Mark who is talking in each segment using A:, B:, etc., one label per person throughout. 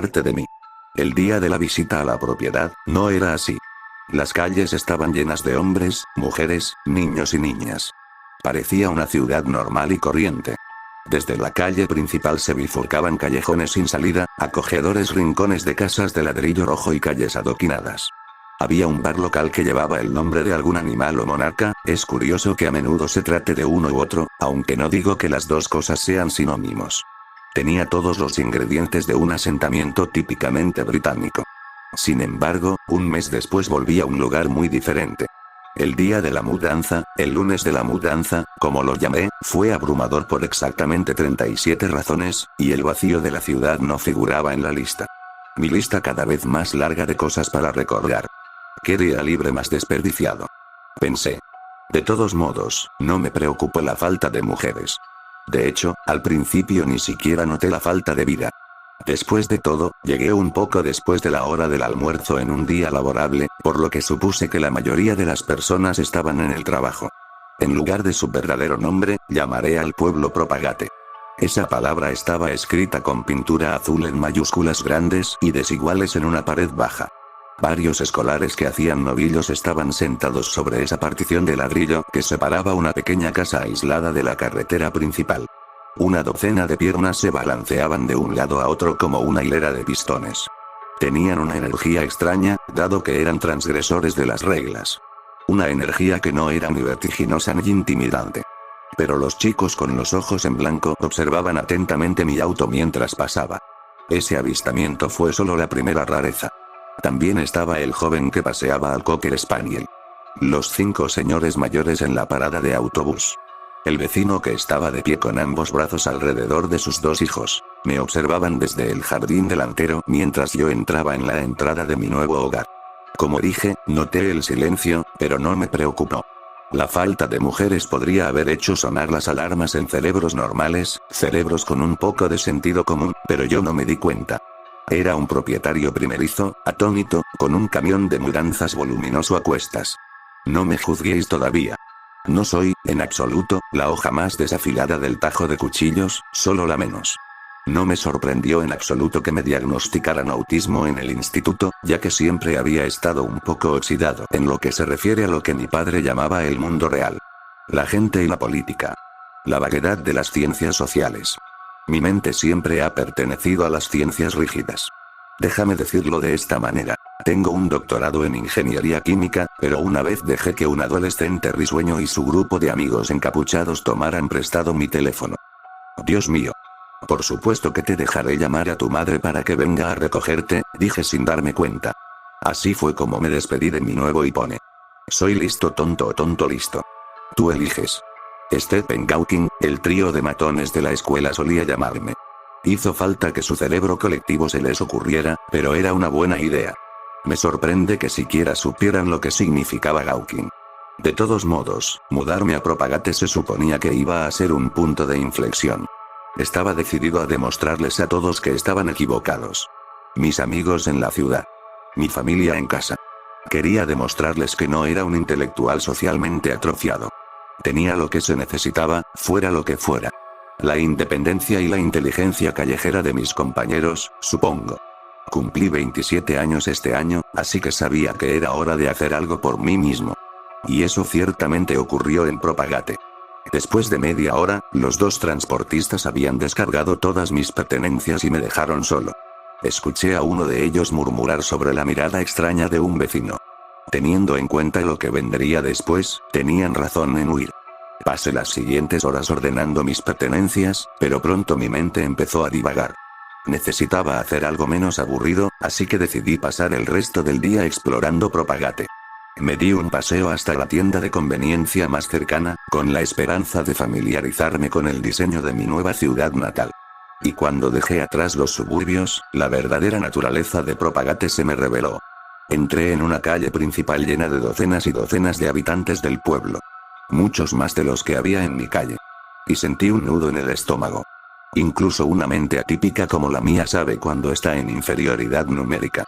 A: parte de mí. El día de la visita a la propiedad, no era así. Las calles estaban llenas de hombres, mujeres, niños y niñas. Parecía una ciudad normal y corriente. Desde la calle principal se bifurcaban callejones sin salida, acogedores rincones de casas de ladrillo rojo y calles adoquinadas. Había un bar local que llevaba el nombre de algún animal o monarca. Es curioso que a menudo se trate de uno u otro, aunque no digo que las dos cosas sean sinónimos. Tenía todos los ingredientes de un asentamiento típicamente británico. Sin embargo, un mes después volví a un lugar muy diferente. El día de la mudanza, el lunes de la mudanza, como lo llamé, fue abrumador por exactamente 37 razones, y el vacío de la ciudad no figuraba en la lista. Mi lista cada vez más larga de cosas para recordar. ¿Qué día libre más desperdiciado? Pensé. De todos modos, no me preocupó la falta de mujeres. De hecho, al principio ni siquiera noté la falta de vida. Después de todo, llegué un poco después de la hora del almuerzo en un día laborable, por lo que supuse que la mayoría de las personas estaban en el trabajo. En lugar de su verdadero nombre, llamaré al pueblo Propagate. Esa palabra estaba escrita con pintura azul en mayúsculas grandes y desiguales en una pared baja. Varios escolares que hacían novillos estaban sentados sobre esa partición de ladrillo que separaba una pequeña casa aislada de la carretera principal. Una docena de piernas se balanceaban de un lado a otro como una hilera de pistones. Tenían una energía extraña, dado que eran transgresores de las reglas. Una energía que no era ni vertiginosa ni intimidante. Pero los chicos con los ojos en blanco observaban atentamente mi auto mientras pasaba. Ese avistamiento fue solo la primera rareza. También estaba el joven que paseaba al Cocker Spaniel. Los 5 señores mayores en la parada de autobús. El vecino que estaba de pie con ambos brazos alrededor de sus 2 hijos. Me observaban desde el jardín delantero mientras yo entraba en la entrada de mi nuevo hogar. Como dije, noté el silencio, pero no me preocupó. La falta de mujeres podría haber hecho sonar las alarmas en cerebros normales, cerebros con un poco de sentido común, pero yo no me di cuenta. Era un propietario primerizo, atónito, con un camión de mudanzas voluminoso a cuestas. No me juzguéis todavía. No soy, en absoluto, la hoja más desafilada del tajo de cuchillos, solo la menos. No me sorprendió en absoluto que me diagnosticaran autismo en el instituto, ya que siempre había estado un poco oxidado en lo que se refiere a lo que mi padre llamaba el mundo real. La gente y la política. La vaguedad de las ciencias sociales. Mi mente siempre ha pertenecido a las ciencias rígidas. Déjame decirlo de esta manera. Tengo un doctorado en ingeniería química, pero una vez dejé que un adolescente risueño y su grupo de amigos encapuchados tomaran prestado mi teléfono. Dios mío. Por supuesto que te dejaré llamar a tu madre para que venga a recogerte, dije sin darme cuenta. Así fue como me despedí de mi nuevo hipone. Soy listo tonto o tonto listo. Tú eliges. Stephen Hawking, el trío de matones de la escuela solía llamarme. Hizo falta que su cerebro colectivo se les ocurriera, pero era una buena idea. Me sorprende que siquiera supieran lo que significaba Hawking. De todos modos, mudarme a Propagate se suponía que iba a ser un punto de inflexión. Estaba decidido a demostrarles a todos que estaban equivocados. Mis amigos en la ciudad. Mi familia en casa. Quería demostrarles que no era un intelectual socialmente atrofiado. Tenía lo que se necesitaba, fuera lo que fuera. La independencia y la inteligencia callejera de mis compañeros, supongo. Cumplí 27 años este año, así que sabía que era hora de hacer algo por mí mismo. Y eso ciertamente ocurrió en Propagate. Después de media hora, los 2 transportistas habían descargado todas mis pertenencias y me dejaron solo. Escuché a uno de ellos murmurar sobre la mirada extraña de un vecino. Teniendo en cuenta lo que vendría después, tenían razón en huir. Pasé las siguientes horas ordenando mis pertenencias, pero pronto mi mente empezó a divagar. Necesitaba hacer algo menos aburrido, así que decidí pasar el resto del día explorando Propagate. Me di un paseo hasta la tienda de conveniencia más cercana, con la esperanza de familiarizarme con el diseño de mi nueva ciudad natal. Y cuando dejé atrás los suburbios, la verdadera naturaleza de Propagate se me reveló. Entré en una calle principal llena de docenas y docenas de habitantes del pueblo. Muchos más de los que había en mi calle. Y sentí un nudo en el estómago. Incluso una mente atípica como la mía sabe cuando está en inferioridad numérica.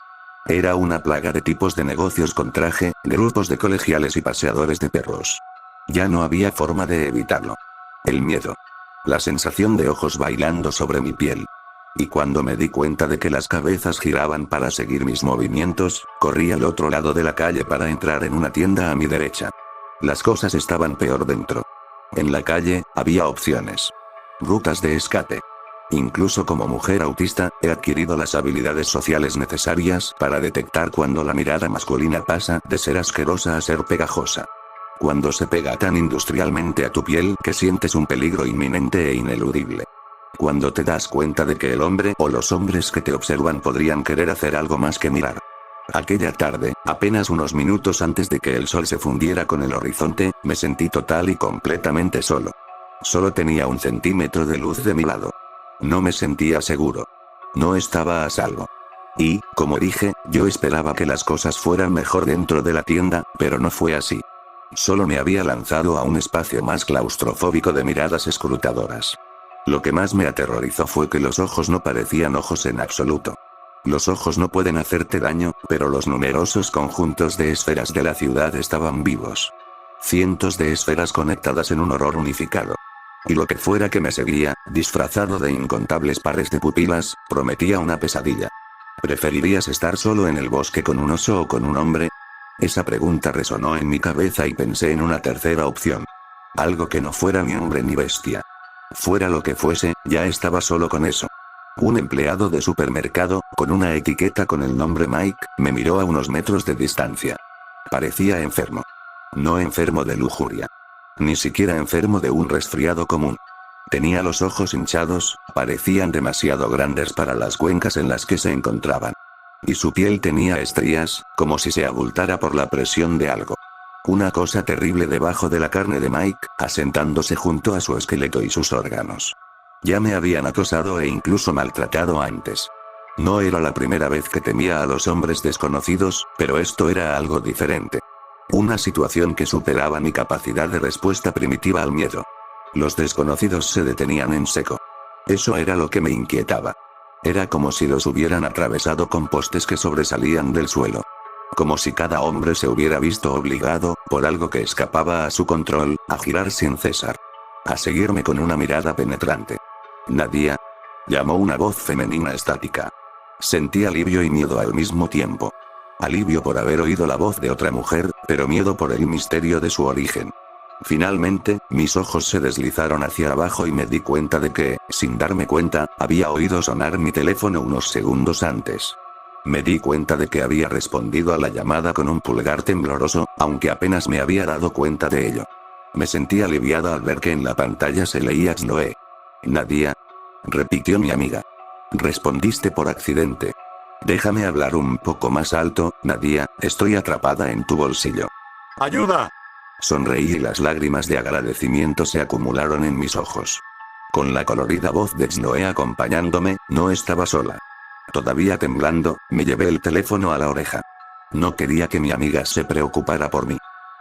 A: Era una plaga de tipos de negocios con traje, grupos de colegiales y paseadores de perros. Ya no había forma de evitarlo. El miedo. La sensación de ojos bailando sobre mi piel. Y cuando me di cuenta de que las cabezas giraban para seguir mis movimientos, corrí al otro lado de la calle para entrar en una tienda a mi derecha. Las cosas estaban peor dentro. En la calle, había opciones. Rutas de escape. Incluso como mujer autista, he adquirido las habilidades sociales necesarias para detectar cuando la mirada masculina pasa de ser asquerosa a ser pegajosa. Cuando se pega tan industrialmente a tu piel que sientes un peligro inminente e ineludible. Cuando te das cuenta de que el hombre o los hombres que te observan podrían querer hacer algo más que mirar. Aquella tarde, apenas unos minutos antes de que el sol se fundiera con el horizonte, me sentí total y completamente solo. Solo tenía 1 centímetro de luz de mi lado. No me sentía seguro. No estaba a salvo. Y, como dije, yo esperaba que las cosas fueran mejor dentro de la tienda, pero no fue así. Solo me había lanzado a un espacio más claustrofóbico de miradas escrutadoras. Lo que más me aterrorizó fue que los ojos no parecían ojos en absoluto. Los ojos no pueden hacerte daño, pero los numerosos conjuntos de esferas de la ciudad estaban vivos. Cientos de esferas conectadas en un horror unificado. Y lo que fuera que me seguía, disfrazado de incontables pares de pupilas, prometía una pesadilla. ¿Preferirías estar solo en el bosque con un oso o con un hombre? Esa pregunta resonó en mi cabeza y pensé en una tercera opción. Algo que no fuera ni hombre ni bestia. Fuera lo que fuese, ya estaba solo con eso. Un empleado de supermercado, con una etiqueta con el nombre Mike, me miró a unos metros de distancia. Parecía enfermo. No enfermo de lujuria. Ni siquiera enfermo de un resfriado común. Tenía los ojos hinchados, parecían demasiado grandes para las cuencas en las que se encontraban. Y su piel tenía estrías, como si se abultara por la presión de algo. Una cosa terrible debajo de la carne de Mike, asentándose junto a su esqueleto y sus órganos. Ya me habían acosado e incluso maltratado antes. No era la primera vez que temía a los hombres desconocidos, pero esto era algo diferente. Una situación que superaba mi capacidad de respuesta primitiva al miedo. Los desconocidos se detenían en seco. Eso era lo que me inquietaba. Era como si los hubieran atravesado con postes que sobresalían del suelo. Como si cada hombre se hubiera visto obligado, por algo que escapaba a su control, a girar sin cesar. A seguirme con una mirada penetrante. Nadia. Llamó una voz femenina estática. Sentí alivio y miedo al mismo tiempo. Alivio por haber oído la voz de otra mujer, pero miedo por el misterio de su origen. Finalmente, mis ojos se deslizaron hacia abajo y me di cuenta de que, sin darme cuenta, había oído sonar mi teléfono unos segundos antes. Me di cuenta de que había respondido a la llamada con un pulgar tembloroso, aunque apenas me había dado cuenta de ello. Me sentí aliviada al ver que en la pantalla se leía Chloe. Nadia. Repitió mi amiga. Respondiste por accidente. Déjame hablar un poco más alto, Nadia, estoy atrapada en tu bolsillo.
B: ¡Ayuda!
A: Sonreí y las lágrimas de agradecimiento se acumularon en mis ojos. Con la colorida voz de Chloe acompañándome, no estaba sola. Todavía temblando, me llevé el teléfono a la oreja. No quería que mi amiga se preocupara por mí.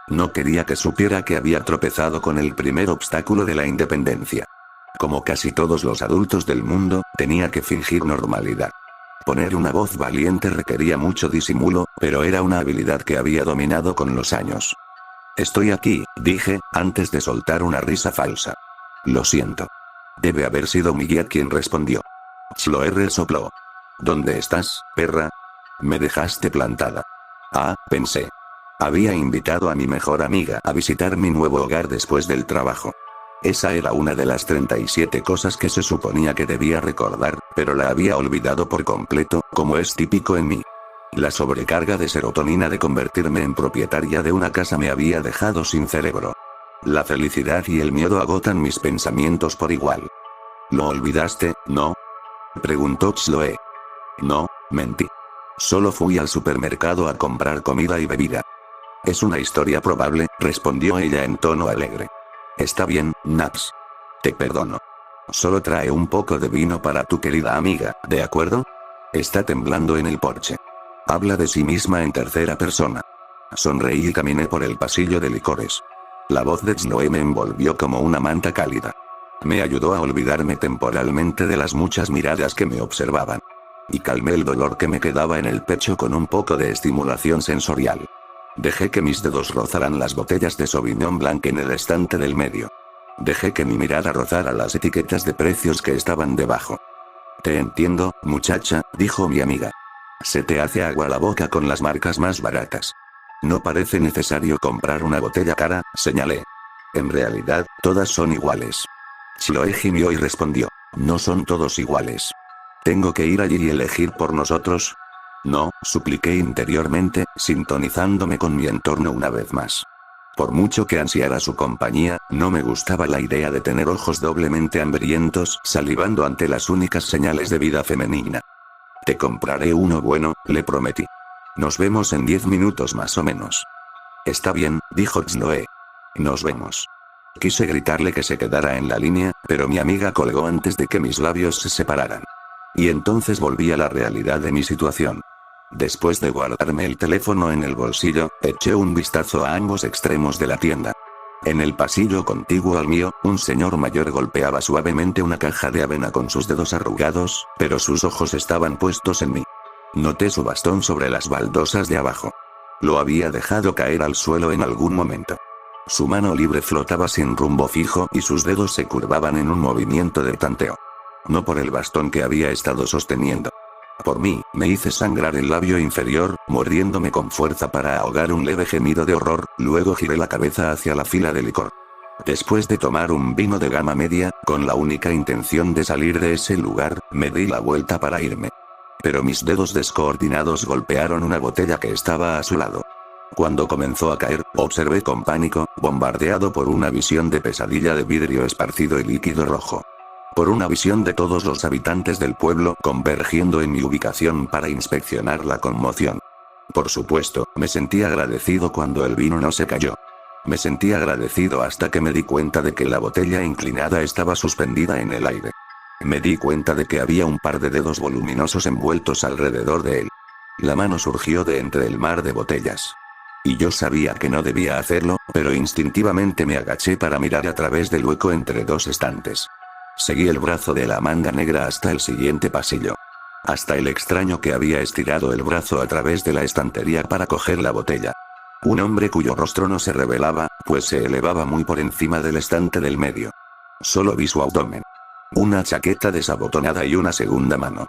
A: No quería que supiera que había tropezado con el primer obstáculo de la independencia. Como casi todos los adultos del mundo, tenía que fingir normalidad. Poner una voz valiente requería mucho disimulo, pero era una habilidad que había dominado con los años. Estoy aquí, dije, antes de soltar una risa falsa. Lo siento. Debe haber sido mi guía quien respondió. Chloe resopló. ¿Dónde estás, perra? Me dejaste plantada. Ah, pensé. Había invitado a mi mejor amiga a visitar mi nuevo hogar después del trabajo. Esa era una de las 37 cosas que se suponía que debía recordar, pero la había olvidado por completo, como es típico en mí. La sobrecarga de serotonina de convertirme en propietaria de una casa me había dejado sin cerebro. La felicidad y el miedo agotan mis pensamientos por igual. ¿Lo olvidaste, no? Preguntó Chloe. No, mentí. Solo fui al supermercado a comprar comida y bebida. Es una historia probable, respondió ella en tono alegre. Está bien, Naps. Te perdono. Solo trae un poco de vino para tu querida amiga, ¿de acuerdo? Está temblando en el porche. Habla de sí misma en tercera persona. Sonreí y caminé por el pasillo de licores. La voz de Chloe me envolvió como una manta cálida. Me ayudó a olvidarme temporalmente de las muchas miradas que me observaban. Y calmé el dolor que me quedaba en el pecho con un poco de estimulación sensorial. Dejé que mis dedos rozaran las botellas de Sauvignon Blanc en el estante del medio. Dejé que mi mirada rozara las etiquetas de precios que estaban debajo. Te entiendo, muchacha, dijo mi amiga. Se te hace agua la boca con las marcas más baratas. No parece necesario comprar una botella cara, señalé. En realidad, todas son iguales. Chloe gimió y respondió. No son todos iguales. ¿Tengo que ir allí y elegir por nosotros? No, supliqué interiormente, sintonizándome con mi entorno una vez más. Por mucho que ansiara su compañía, no me gustaba la idea de tener ojos doblemente hambrientos, salivando ante las únicas señales de vida femenina. Te compraré uno bueno, le prometí. Nos vemos en 10 minutos más o menos. Está bien, dijo Chloe. Nos vemos. Quise gritarle que se quedara en la línea, pero mi amiga colgó antes de que mis labios se separaran. Y entonces volví a la realidad de mi situación. Después de guardarme el teléfono en el bolsillo, eché un vistazo a ambos extremos de la tienda. En el pasillo contiguo al mío, un señor mayor golpeaba suavemente una caja de avena con sus dedos arrugados, pero sus ojos estaban puestos en mí. Noté su bastón sobre las baldosas de abajo. Lo había dejado caer al suelo en algún momento. Su mano libre flotaba sin rumbo fijo y sus dedos se curvaban en un movimiento de tanteo. No por el bastón que había estado sosteniendo. Por mí, me hice sangrar el labio inferior, mordiéndome con fuerza para ahogar un leve gemido de horror, luego giré la cabeza hacia la fila de licor. Después de tomar un vino de gama media, con la única intención de salir de ese lugar, me di la vuelta para irme. Pero mis dedos descoordinados golpearon una botella que estaba a su lado. Cuando comenzó a caer, observé con pánico, bombardeado por una visión de pesadilla de vidrio esparcido y líquido rojo. Por una visión de todos los habitantes del pueblo convergiendo en mi ubicación para inspeccionar la conmoción. Por supuesto, me sentí agradecido cuando el vino no se cayó. Me sentí agradecido hasta que me di cuenta de que la botella inclinada estaba suspendida en el aire. Me di cuenta de que había un par de dedos voluminosos envueltos alrededor de él. La mano surgió de entre el mar de botellas. Y yo sabía que no debía hacerlo, pero instintivamente me agaché para mirar a través del hueco entre dos estantes. Seguí el brazo de la manga negra hasta el siguiente pasillo. Hasta el extraño que había estirado el brazo a través de la estantería para coger la botella. Un hombre cuyo rostro no se revelaba, pues se elevaba muy por encima del estante del medio. Solo vi su abdomen. Una chaqueta desabotonada y una segunda mano.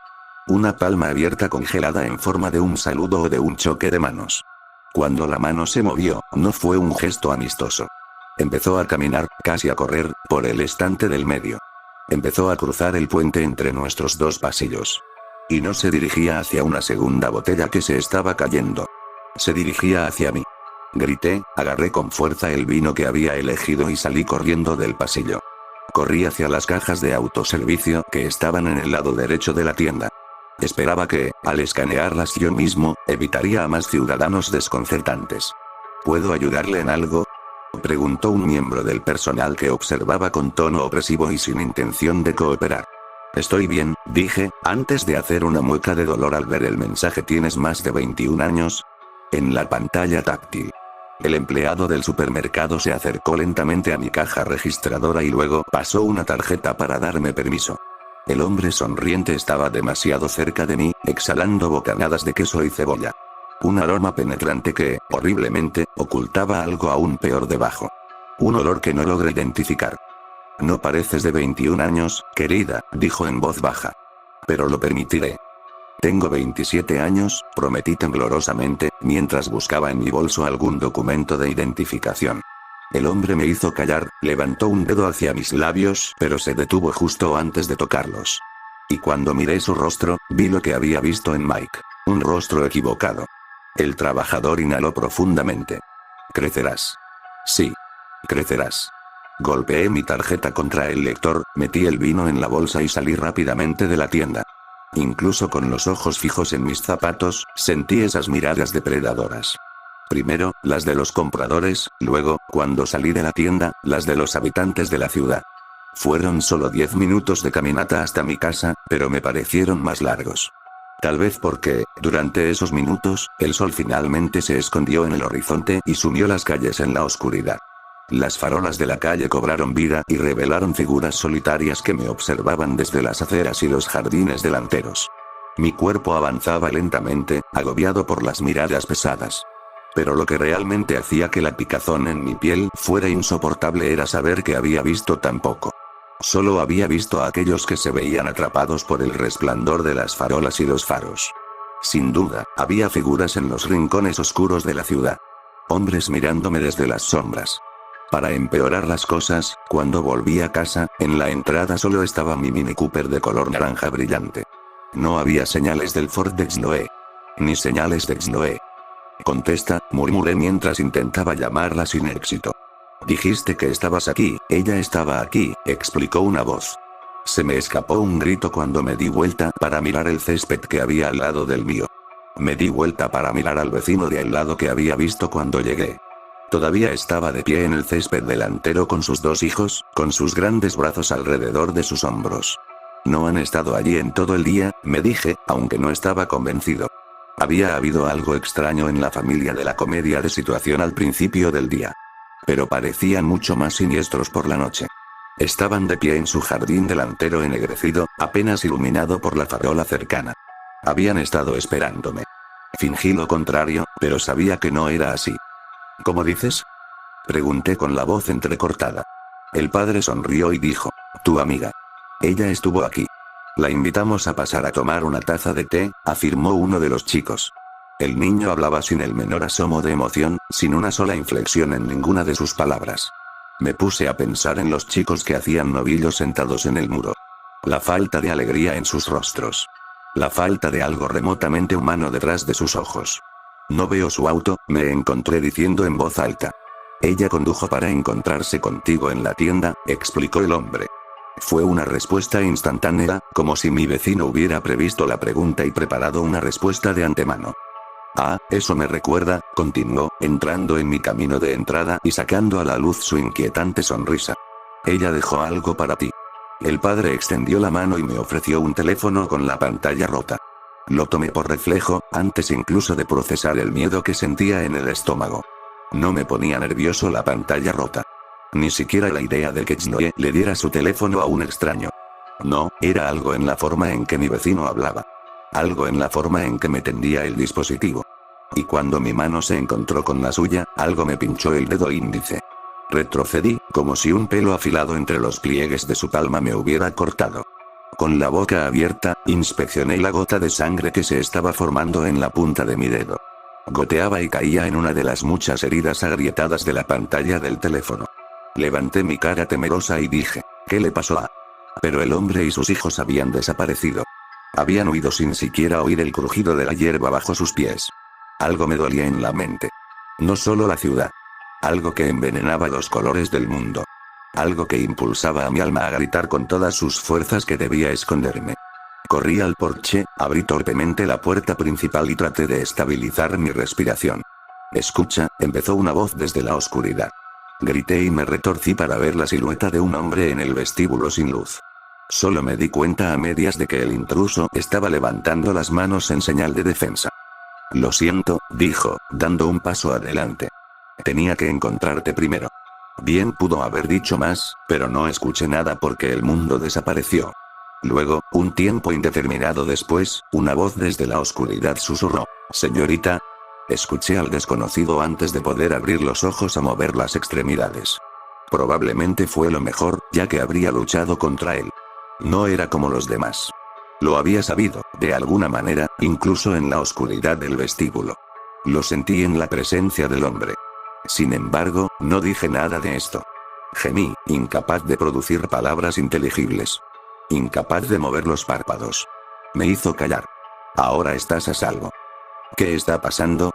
A: Una palma abierta congelada en forma de un saludo o de un choque de manos. Cuando la mano se movió, no fue un gesto amistoso. Empezó a caminar, casi a correr, por el estante del medio. Empezó a cruzar el puente entre nuestros dos pasillos. Y no se dirigía hacia una segunda botella que se estaba cayendo. Se dirigía hacia mí. Grité, agarré con fuerza el vino que había elegido y salí corriendo del pasillo. Corrí hacia las cajas de autoservicio que estaban en el lado derecho de la tienda. Esperaba que, al escanearlas yo mismo, evitaría a más ciudadanos desconcertantes. ¿Puedo ayudarle en algo?, preguntó un miembro del personal que observaba con tono opresivo y sin intención de cooperar. Estoy bien, dije, antes de hacer una mueca de dolor al ver el mensaje. ¿Tienes más de 21 años? En la pantalla táctil. El empleado del supermercado se acercó lentamente a mi caja registradora y luego pasó una tarjeta para darme permiso. El hombre sonriente estaba demasiado cerca de mí, exhalando bocanadas de queso y cebolla. Un aroma penetrante que, horriblemente, ocultaba algo aún peor debajo. Un olor que no logré identificar. No pareces de 21 años, querida, dijo en voz baja. Pero lo permitiré. Tengo 27 años, prometí temblorosamente, mientras buscaba en mi bolso algún documento de identificación. El hombre me hizo callar, levantó un dedo hacia mis labios, pero se detuvo justo antes de tocarlos. Y cuando miré su rostro, vi lo que había visto en Mike. Un rostro equivocado. El trabajador inhaló profundamente. Crecerás. Sí. Crecerás. Golpeé mi tarjeta contra el lector, metí el vino en la bolsa y salí rápidamente de la tienda. Incluso con los ojos fijos en mis zapatos, sentí esas miradas depredadoras. Primero, las de los compradores, luego, cuando salí de la tienda, las de los habitantes de la ciudad. Fueron solo 10 minutos de caminata hasta mi casa, pero me parecieron más largos. Tal vez porque, durante esos minutos, el sol finalmente se escondió en el horizonte y sumió las calles en la oscuridad. Las farolas de la calle cobraron vida y revelaron figuras solitarias que me observaban desde las aceras y los jardines delanteros. Mi cuerpo avanzaba lentamente, agobiado por las miradas pesadas. Pero lo que realmente hacía que la picazón en mi piel fuera insoportable era saber que había visto tan poco. Solo había visto a aquellos que se veían atrapados por el resplandor de las farolas y los faros. Sin duda, había figuras en los rincones oscuros de la ciudad. Hombres mirándome desde las sombras. Para empeorar las cosas, cuando volví a casa, en la entrada solo estaba mi Mini Cooper de color naranja brillante. No había señales del Ford de Chloe. Ni señales de Chloe. Contesta, murmuré mientras intentaba llamarla sin éxito. Dijiste que estabas aquí, ella estaba aquí, explicó una voz. Se me escapó un grito cuando me di vuelta para mirar el césped que había al lado del mío. Me di vuelta para mirar al vecino de al lado que había visto cuando llegué. Todavía estaba de pie en el césped delantero con sus dos hijos, con sus grandes brazos alrededor de sus hombros. No han estado allí en todo el día, me dije, aunque no estaba convencido. Había habido algo extraño en la familia de la comedia de situación al principio del día. Pero parecían mucho más siniestros por la noche. Estaban de pie en su jardín delantero ennegrecido, apenas iluminado por la farola cercana. Habían estado esperándome. Fingí lo contrario, pero sabía que no era así. ¿Cómo dices? Pregunté con la voz entrecortada. El padre sonrió y dijo, tu amiga. Ella estuvo aquí. La invitamos a pasar a tomar una taza de té, afirmó uno de los chicos. El niño hablaba sin el menor asomo de emoción, sin una sola inflexión en ninguna de sus palabras. Me puse a pensar en los chicos que hacían novillos sentados en el muro. La falta de alegría en sus rostros. La falta de algo remotamente humano detrás de sus ojos. No veo su auto, me encontré diciendo en voz alta. Ella condujo para encontrarse contigo en la tienda, explicó el hombre. Fue una respuesta instantánea, como si mi vecino hubiera previsto la pregunta y preparado una respuesta de antemano. Ah, eso me recuerda, continuó, entrando en mi camino de entrada y sacando a la luz su inquietante sonrisa. Ella dejó algo para ti. El padre extendió la mano y me ofreció un teléfono con la pantalla rota. Lo tomé por reflejo, antes incluso de procesar el miedo que sentía en el estómago. No me ponía nervioso la pantalla rota. Ni siquiera la idea de que Chloe le diera su teléfono a un extraño. No, era algo en la forma en que mi vecino hablaba. Algo en la forma en que me tendía el dispositivo. Y cuando mi mano se encontró con la suya, algo me pinchó el dedo índice. Retrocedí, como si un pelo afilado entre los pliegues de su palma me hubiera cortado. Con la boca abierta, inspeccioné la gota de sangre que se estaba formando en la punta de mi dedo. Goteaba y caía en una de las muchas heridas agrietadas de la pantalla del teléfono. Levanté mi cara temerosa y dije, ¿qué le pasó a? Pero el hombre y sus hijos habían desaparecido. Habían huido sin siquiera oír el crujido de la hierba bajo sus pies. Algo me dolía en la mente. No solo la ciudad. Algo que envenenaba los colores del mundo. Algo que impulsaba a mi alma a gritar con todas sus fuerzas que debía esconderme. Corrí al porche, abrí torpemente la puerta principal y traté de estabilizar mi respiración. Escucha, empezó una voz desde la oscuridad. Grité y me retorcí para ver la silueta de un hombre en el vestíbulo sin luz. Solo me di cuenta a medias de que el intruso estaba levantando las manos en señal de defensa. Lo siento, dijo, dando un paso adelante. Tenía que encontrarte primero. Bien pudo haber dicho más, pero no escuché nada porque el mundo desapareció. Luego, un tiempo indeterminado después, una voz desde la oscuridad susurró, «Señorita». Escuché al desconocido antes de poder abrir los ojos a mover las extremidades. Probablemente fue lo mejor, ya que habría luchado contra él. No era como los demás. Lo había sabido, de alguna manera, incluso en la oscuridad del vestíbulo. Lo sentí en la presencia del hombre. Sin embargo, no dije nada de esto. Gemí, incapaz de producir palabras inteligibles. Incapaz de mover los párpados. Me hizo callar. Ahora estás a salvo. ¿Qué está pasando?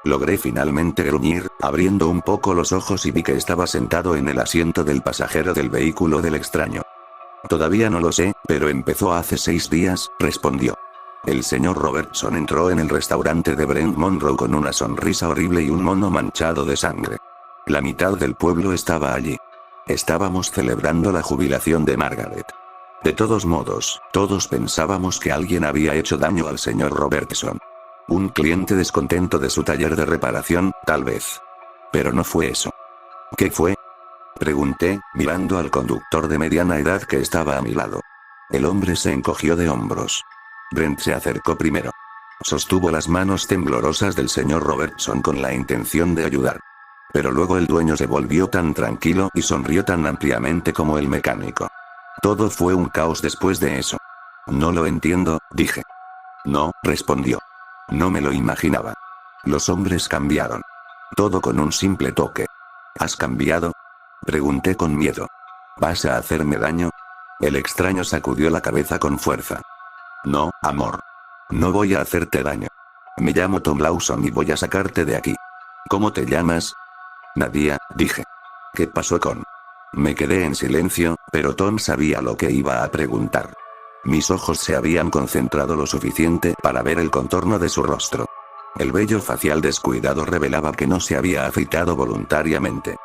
A: Logré finalmente gruñir, abriendo un poco los ojos y vi que estaba sentado en el asiento del pasajero del vehículo del extraño. Todavía no lo sé, pero empezó hace 6 días, respondió. El señor Robertson entró en el restaurante de Brent Monroe con una sonrisa horrible y un mono manchado de sangre. La mitad del pueblo estaba allí. Estábamos celebrando la jubilación de Margaret. De todos modos, todos pensábamos que alguien había hecho daño al señor Robertson. Un cliente descontento de su taller de reparación, tal vez. Pero no fue eso. ¿Qué fue? Pregunté, mirando al conductor de mediana edad que estaba a mi lado. El hombre se encogió de hombros. Brent se acercó primero. Sostuvo las manos temblorosas del señor Robertson con la intención de ayudar. Pero luego el dueño se volvió tan tranquilo y sonrió tan ampliamente como el mecánico. Todo fue un caos después de eso. No lo entiendo, dije. No, respondió. No me lo imaginaba. Los hombres cambiaron. Todo con un simple toque. ¿Has cambiado? Pregunté con miedo. ¿Vas a hacerme daño? El extraño sacudió la cabeza con fuerza. No, amor. No voy a hacerte daño. Me llamo Tom Lawson y voy a sacarte de aquí. ¿Cómo te llamas? Nadia, dije. ¿Qué pasó con? Me quedé en silencio, pero Tom sabía lo que iba a preguntar. Mis ojos se habían concentrado lo suficiente para ver el contorno de su rostro. El vello facial descuidado revelaba que no se había afeitado voluntariamente.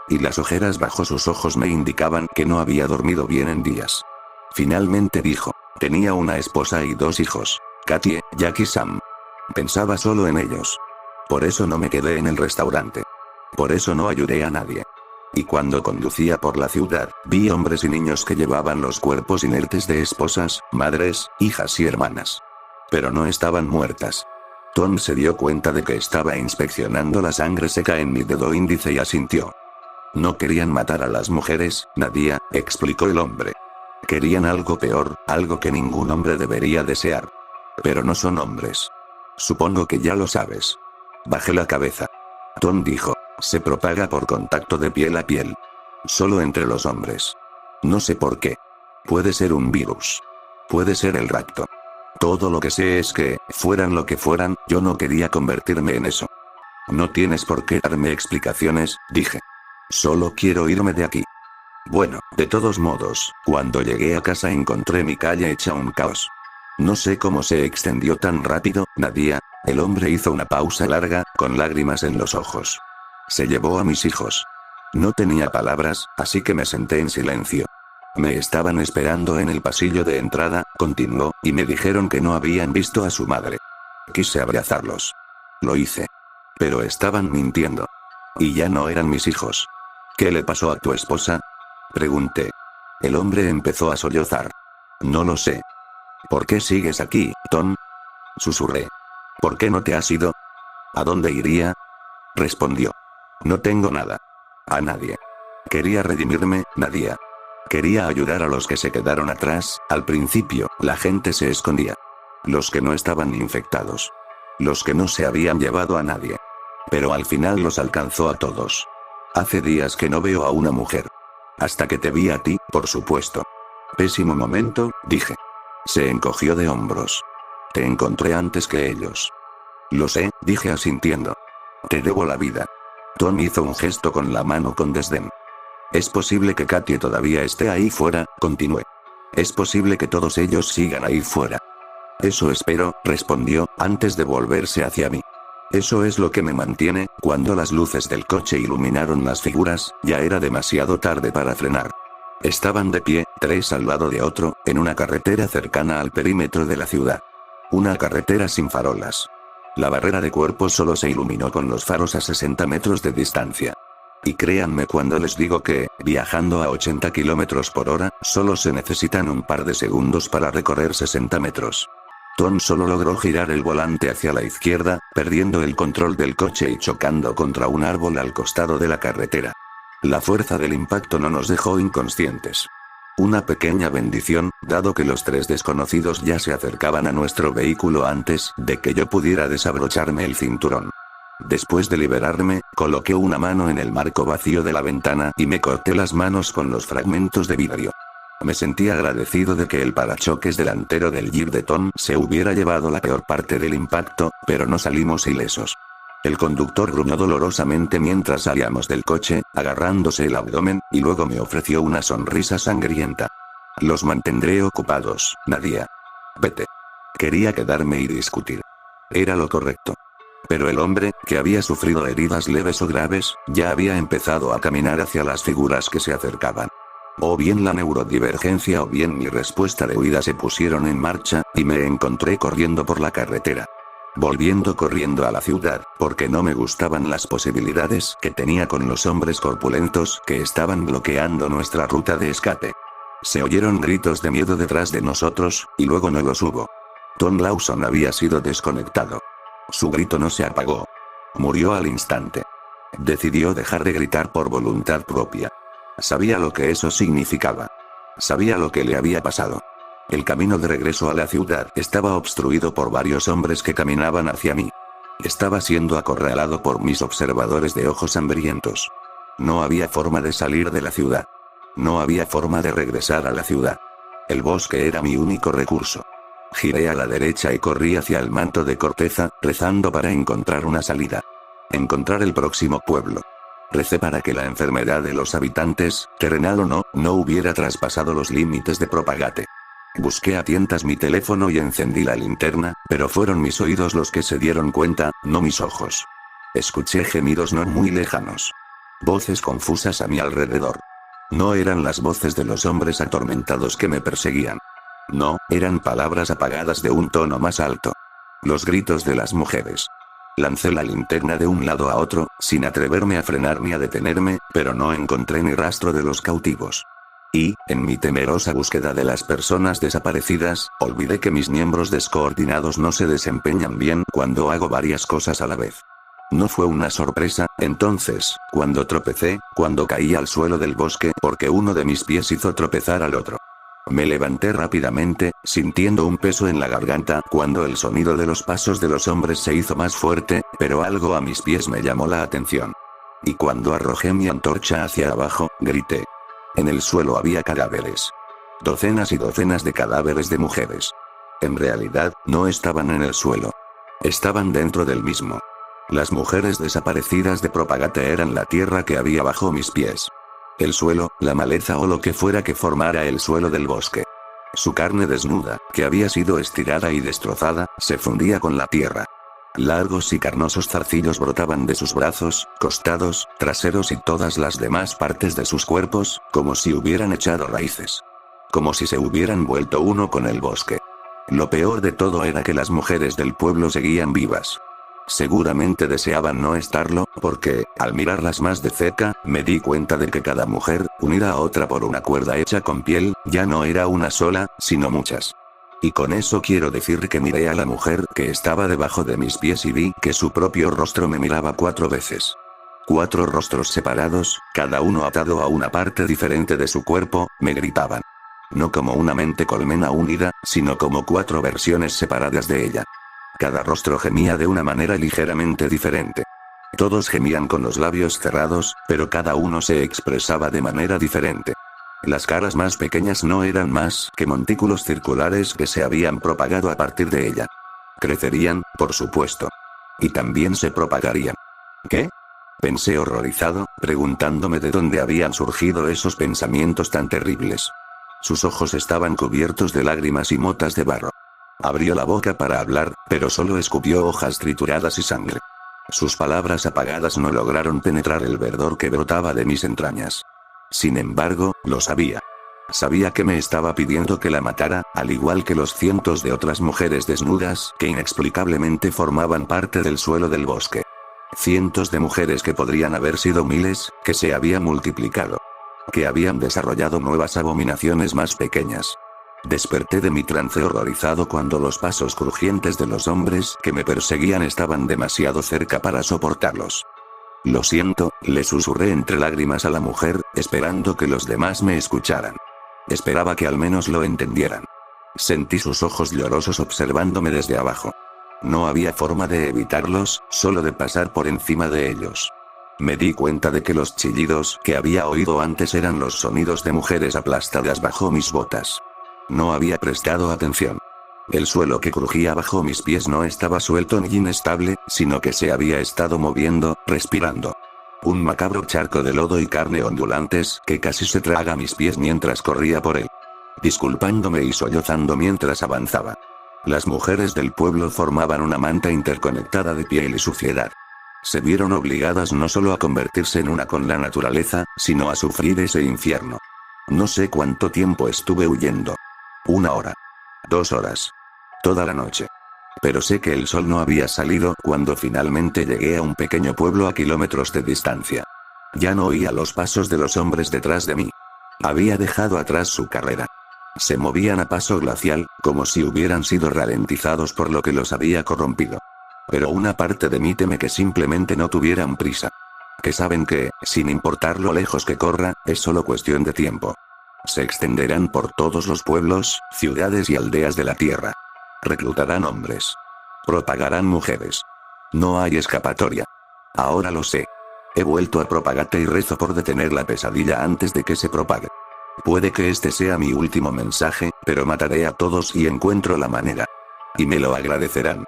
A: Y las ojeras bajo sus ojos me indicaban que no había dormido bien en días. Finalmente dijo, tenía una esposa y 2 hijos, Katie, Jack y Sam. Pensaba solo en ellos. Por eso no me quedé en el restaurante. Por eso no ayudé a nadie. Y cuando conducía por la ciudad, vi hombres y niños que llevaban los cuerpos inertes de esposas, madres, hijas y hermanas. Pero no estaban muertas. Tom se dio cuenta de que estaba inspeccionando la sangre seca en mi dedo índice y asintió. No querían matar a las mujeres, Nadia, explicó el hombre. Querían algo peor, algo que ningún hombre debería desear. Pero no son hombres. Supongo que ya lo sabes. Bajé la cabeza. Tom dijo, se propaga por contacto de piel a piel. Solo entre los hombres. No sé por qué. Puede ser un virus. Puede ser el rapto. Todo lo que sé es que, fueran lo que fueran, yo no quería convertirme en eso. No tienes por qué darme explicaciones, dije. Solo quiero irme de aquí. Bueno, de todos modos, cuando llegué a casa encontré mi calle hecha un caos. No sé cómo se extendió tan rápido, Nadia. El hombre hizo una pausa larga, con lágrimas en los ojos. Se llevó a mis hijos. No tenía palabras, así que me senté en silencio. Me estaban esperando en el pasillo de entrada, continuó, y me dijeron que no habían visto a su madre. Quise abrazarlos. Lo hice. Pero estaban mintiendo. Y ya no eran mis hijos. ¿Qué le pasó a tu esposa? Pregunté. El hombre empezó a sollozar. No lo sé. ¿Por qué sigues aquí, Tom? Susurré. ¿Por qué no te has ido? ¿A dónde iría? Respondió. No tengo nada. A nadie. Quería redimirme, Nadia. Quería ayudar a los que se quedaron atrás. Al principio, la gente se escondía. Los que no estaban infectados. Los que no se habían llevado a nadie. Pero al final los alcanzó a todos. Hace días que no veo a una mujer. Hasta que te vi a ti, por supuesto. Pésimo momento, dije. Se encogió de hombros. Te encontré antes que ellos. Lo sé, dije asintiendo. Te debo la vida. Tom hizo un gesto con la mano con desdén. Es posible que Katie todavía esté ahí fuera, continué. Es posible que todos ellos sigan ahí fuera. Eso espero, respondió, antes de volverse hacia mí. Eso es lo que me mantiene. Cuando las luces del coche iluminaron las figuras, ya era demasiado tarde para frenar. Estaban de pie, 3 al lado de otro, en una carretera cercana al perímetro de la ciudad. Una carretera sin farolas. La barrera de cuerpos solo se iluminó con los faros a 60 metros de distancia. Y créanme cuando les digo que, viajando a 80 km por hora, solo se necesitan un par de segundos para recorrer 60 metros. Tom solo logró girar el volante hacia la izquierda, perdiendo el control del coche y chocando contra un árbol al costado de la carretera. La fuerza del impacto no nos dejó inconscientes. Una pequeña bendición, dado que los 3 desconocidos ya se acercaban a nuestro vehículo antes de que yo pudiera desabrocharme el cinturón. Después de liberarme, coloqué una mano en el marco vacío de la ventana y me corté las manos con los fragmentos de vidrio. Me sentí agradecido de que el parachoques delantero del Jeep de Tom se hubiera llevado la peor parte del impacto, pero no salimos ilesos. El conductor gruñó dolorosamente mientras salíamos del coche, agarrándose el abdomen, y luego me ofreció una sonrisa sangrienta. Los mantendré ocupados, Nadia. Vete. Quería quedarme y discutir. Era lo correcto. Pero el hombre, que había sufrido heridas leves o graves, ya había empezado a caminar hacia las figuras que se acercaban. O bien la neurodivergencia o bien mi respuesta de huida se pusieron en marcha, y me encontré corriendo por la carretera. Volviendo corriendo a la ciudad, porque no me gustaban las posibilidades que tenía con los hombres corpulentos que estaban bloqueando nuestra ruta de escape. Se oyeron gritos de miedo detrás de nosotros, y luego no los hubo. Tom Lawson había sido desconectado. Su grito no se apagó. Murió al instante. Decidió dejar de gritar por voluntad propia. Sabía lo que eso significaba. Sabía lo que le había pasado. El camino de regreso a la ciudad estaba obstruido por varios hombres que caminaban hacia mí. Estaba siendo acorralado por mis observadores de ojos hambrientos. No había forma de salir de la ciudad. No había forma de regresar a la ciudad. El bosque era mi único recurso. Giré a la derecha y corrí hacia el manto de corteza, rezando para encontrar una salida. Encontrar el próximo pueblo. Recé para que la enfermedad de los habitantes, terrenal o no, no hubiera traspasado los límites de Propagate. Busqué a tientas mi teléfono y encendí la linterna, pero fueron mis oídos los que se dieron cuenta, no mis ojos. Escuché gemidos no muy lejanos. Voces confusas a mi alrededor. No eran las voces de los hombres atormentados que me perseguían. No, eran palabras apagadas de un tono más alto. Los gritos de las mujeres. Lancé la linterna de un lado a otro, sin atreverme a frenar ni a detenerme, pero no encontré ni rastro de los cautivos. Y, en mi temerosa búsqueda de las personas desaparecidas, olvidé que mis miembros descoordinados no se desempeñan bien cuando hago varias cosas a la vez. No fue una sorpresa, entonces, cuando tropecé, cuando caí al suelo del bosque porque uno de mis pies hizo tropezar al otro. Me levanté rápidamente, sintiendo un peso en la garganta, cuando el sonido de los pasos de los hombres se hizo más fuerte, pero algo a mis pies me llamó la atención. Y cuando arrojé mi antorcha hacia abajo, grité. En el suelo había cadáveres. Docenas y docenas de cadáveres de mujeres. En realidad, no estaban en el suelo. Estaban dentro del mismo. Las mujeres desaparecidas de Propagate eran la tierra que había bajo mis pies. El suelo, la maleza o lo que fuera que formara el suelo del bosque. Su carne desnuda, que había sido estirada y destrozada, se fundía con la tierra. Largos y carnosos zarcillos brotaban de sus brazos, costados, traseros y todas las demás partes de sus cuerpos, como si hubieran echado raíces. Como si se hubieran vuelto uno con el bosque. Lo peor de todo era que las mujeres del pueblo seguían vivas. Seguramente deseaban no estarlo, porque, al mirarlas más de cerca, me di cuenta de que cada mujer, unida a otra por una cuerda hecha con piel, ya no era una sola, sino muchas. Y con eso quiero decir que miré a la mujer que estaba debajo de mis pies y vi que su propio rostro me miraba 4 veces. 4 rostros separados, cada uno atado a una parte diferente de su cuerpo, me gritaban. No como una mente colmena unida, sino como 4 versiones separadas de ella. Cada rostro gemía de una manera ligeramente diferente. Todos gemían con los labios cerrados, pero cada uno se expresaba de manera diferente. Las caras más pequeñas no eran más que montículos circulares que se habían propagado a partir de ella. Crecerían, por supuesto. Y también se propagarían. ¿Qué? Pensé horrorizado, preguntándome de dónde habían surgido esos pensamientos tan terribles. Sus ojos estaban cubiertos de lágrimas y motas de barro. Abrió la boca para hablar, pero solo escupió hojas trituradas y sangre. Sus palabras apagadas no lograron penetrar el verdor que brotaba de mis entrañas. Sin embargo, lo sabía. Sabía que me estaba pidiendo que la matara, al igual que los cientos de otras mujeres desnudas que inexplicablemente formaban parte del suelo del bosque. Cientos de mujeres que podrían haber sido miles, que se habían multiplicado. Que habían desarrollado nuevas abominaciones más pequeñas. Desperté de mi trance horrorizado cuando los pasos crujientes de los hombres que me perseguían estaban demasiado cerca para soportarlos. Lo siento, le susurré entre lágrimas a la mujer, esperando que los demás me escucharan. Esperaba que al menos lo entendieran. Sentí sus ojos llorosos observándome desde abajo. No había forma de evitarlos, solo de pasar por encima de ellos. Me di cuenta de que los chillidos que había oído antes eran los sonidos de mujeres aplastadas bajo mis botas. No había prestado atención. El suelo que crujía bajo mis pies no estaba suelto ni inestable, sino que se había estado moviendo, respirando. Un macabro charco de lodo y carne ondulantes que casi se traga mis pies mientras corría por él. Disculpándome y sollozando mientras avanzaba. Las mujeres del pueblo formaban una manta interconectada de piel y suciedad. Se vieron obligadas no solo a convertirse en una con la naturaleza, sino a sufrir ese infierno. No sé cuánto tiempo estuve huyendo. 1 hora. 2 horas. Toda la noche. Pero sé que el sol no había salido cuando finalmente llegué a un pequeño pueblo a kilómetros de distancia. Ya no oía los pasos de los hombres detrás de mí. Había dejado atrás su carrera. Se movían a paso glacial, como si hubieran sido ralentizados por lo que los había corrompido. Pero una parte de mí teme que simplemente no tuvieran prisa. Que saben que, sin importar lo lejos que corra, es solo cuestión de tiempo. Se extenderán por todos los pueblos, ciudades y aldeas de la tierra. Reclutarán hombres. Propagarán mujeres. No hay escapatoria. Ahora lo sé. He vuelto a Propagate y rezo por detener la pesadilla antes de que se propague. Puede que este sea mi último mensaje, pero mataré a todos si encuentro la manera. Y me lo agradecerán.